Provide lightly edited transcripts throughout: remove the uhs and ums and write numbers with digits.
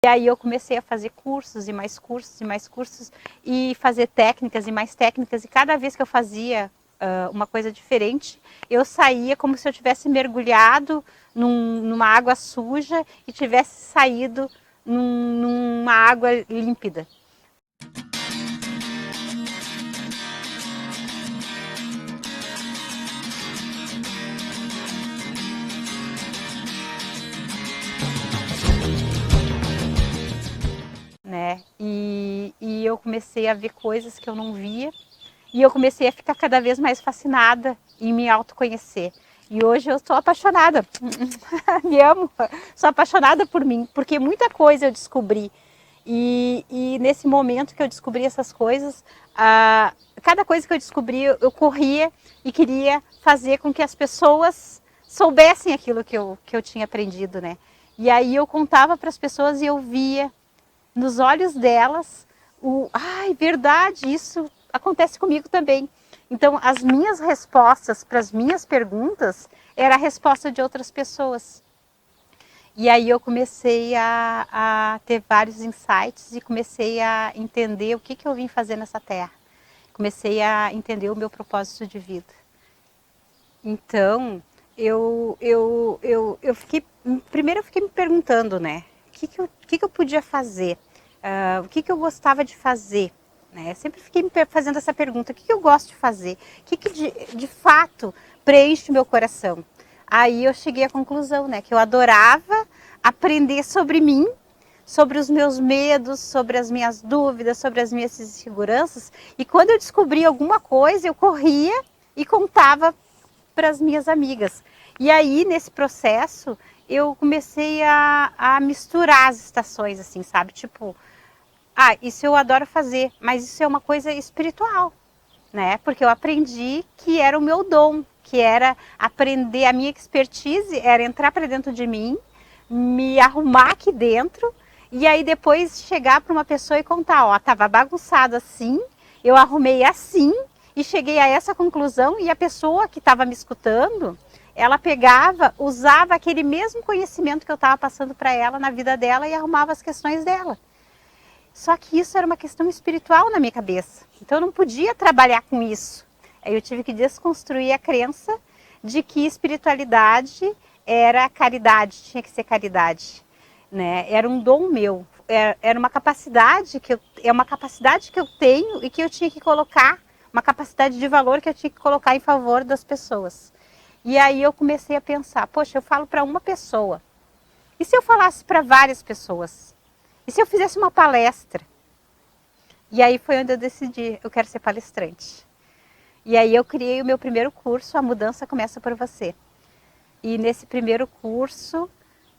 E aí eu comecei a fazer cursos e mais cursos e mais cursos e fazer técnicas e mais técnicas. E cada vez que eu fazia uma coisa diferente, eu saía como se eu tivesse mergulhado numa água suja e tivesse saído numa água límpida. Né? E eu comecei a ver coisas que eu não via e eu comecei a ficar cada vez mais fascinada em me autoconhecer. E hoje eu estou apaixonada, me amo, sou apaixonada por mim, porque muita coisa eu descobri. E nesse momento que eu descobri essas coisas, cada coisa que eu descobri, eu corria e queria fazer com que as pessoas soubessem aquilo que eu tinha aprendido, né? E aí eu contava para as pessoas e eu via nos olhos delas ai, verdade, isso acontece comigo também. Então, as minhas respostas para as minhas perguntas era a resposta de outras pessoas. E aí eu comecei a ter vários insights e comecei a entender o que eu vim fazer nessa terra. Comecei a entender o meu propósito de vida. Então, primeiro eu fiquei me perguntando, né, o que eu podia fazer, o que eu gostava de fazer, né? Eu sempre fiquei me fazendo essa pergunta, o que eu gosto de fazer, o que de fato preenche o meu coração. Aí eu cheguei à conclusão, né, que eu adorava aprender sobre mim, sobre os meus medos, sobre as minhas dúvidas, sobre as minhas inseguranças, e quando eu descobria alguma coisa, eu corria e contava para as minhas amigas. E aí, nesse processo, eu comecei a misturar as estações, assim, sabe? Tipo, isso eu adoro fazer, mas isso é uma coisa espiritual, né? Porque eu aprendi que era o meu dom, que era aprender, a minha expertise era entrar para dentro de mim, me arrumar aqui dentro, e aí depois chegar para uma pessoa e contar, ó, tava bagunçado assim, eu arrumei assim, e cheguei a essa conclusão, e a pessoa que estava me escutando, ela pegava, usava aquele mesmo conhecimento que eu estava passando para ela na vida dela e arrumava as questões dela. Só que isso era uma questão espiritual na minha cabeça. Então eu não podia trabalhar com isso. Aí eu tive que desconstruir a crença de que espiritualidade era caridade, tinha que ser caridade, né? Era um dom meu, era uma capacidade é uma capacidade que eu tenho e que eu tinha que colocar, uma capacidade de valor que eu tinha que colocar em favor das pessoas. E aí eu comecei a pensar, poxa, eu falo para uma pessoa. E se eu falasse para várias pessoas? E se eu fizesse uma palestra? E aí foi onde eu decidi, eu quero ser palestrante. E aí eu criei o meu primeiro curso, A Mudança Começa por Você. E nesse primeiro curso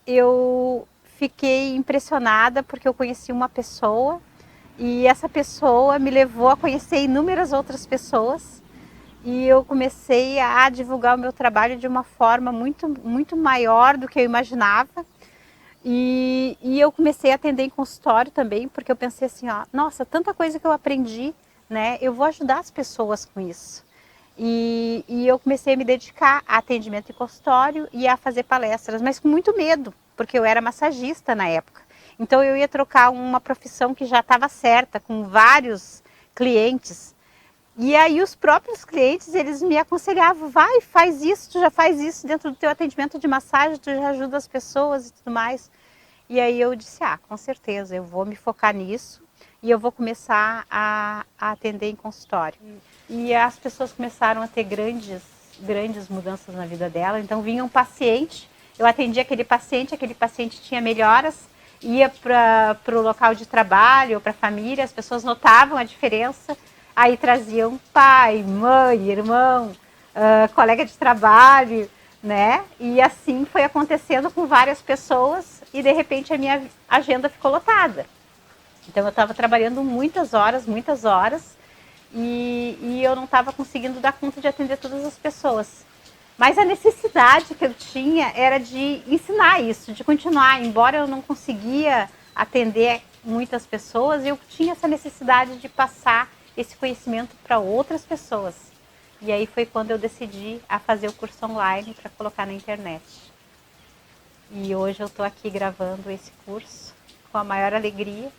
eu fiquei impressionada porque eu conheci uma pessoa e essa pessoa me levou a conhecer inúmeras outras pessoas e eu comecei a divulgar o meu trabalho de uma forma muito maior do que eu imaginava. E eu comecei a atender em consultório também, porque eu pensei assim, ó, nossa, tanta coisa que eu aprendi, né? Eu vou ajudar as pessoas com isso. E eu comecei a me dedicar a atendimento em consultório e a fazer palestras, mas com muito medo, porque eu era massagista na época. Então eu ia trocar uma profissão que já estava certa, com vários clientes. E aí os próprios clientes, eles me aconselhavam, vai, faz isso, tu já faz isso dentro do teu atendimento de massagem, tu já ajuda as pessoas e tudo mais. E aí eu disse, com certeza, eu vou me focar nisso e eu vou começar a atender em consultório. E as pessoas começaram a ter grandes mudanças na vida dela. Então vinha um paciente, eu atendia aquele paciente tinha melhoras, ia para o local de trabalho, para a família, as pessoas notavam a diferença. Aí traziam pai, mãe, irmão, colega de trabalho, né? E assim foi acontecendo com várias pessoas e de repente a minha agenda ficou lotada. Então eu estava trabalhando muitas horas e eu não estava conseguindo dar conta de atender todas as pessoas. Mas a necessidade que eu tinha era de ensinar isso, de continuar, embora eu não conseguia atender muitas pessoas, eu tinha essa necessidade de passar esse conhecimento para outras pessoas. E aí foi quando eu decidi a fazer o curso online para colocar na internet. E hoje eu estou aqui gravando esse curso com a maior alegria,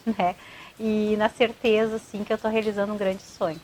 né? E na certeza, assim, que eu estou realizando um grande sonho.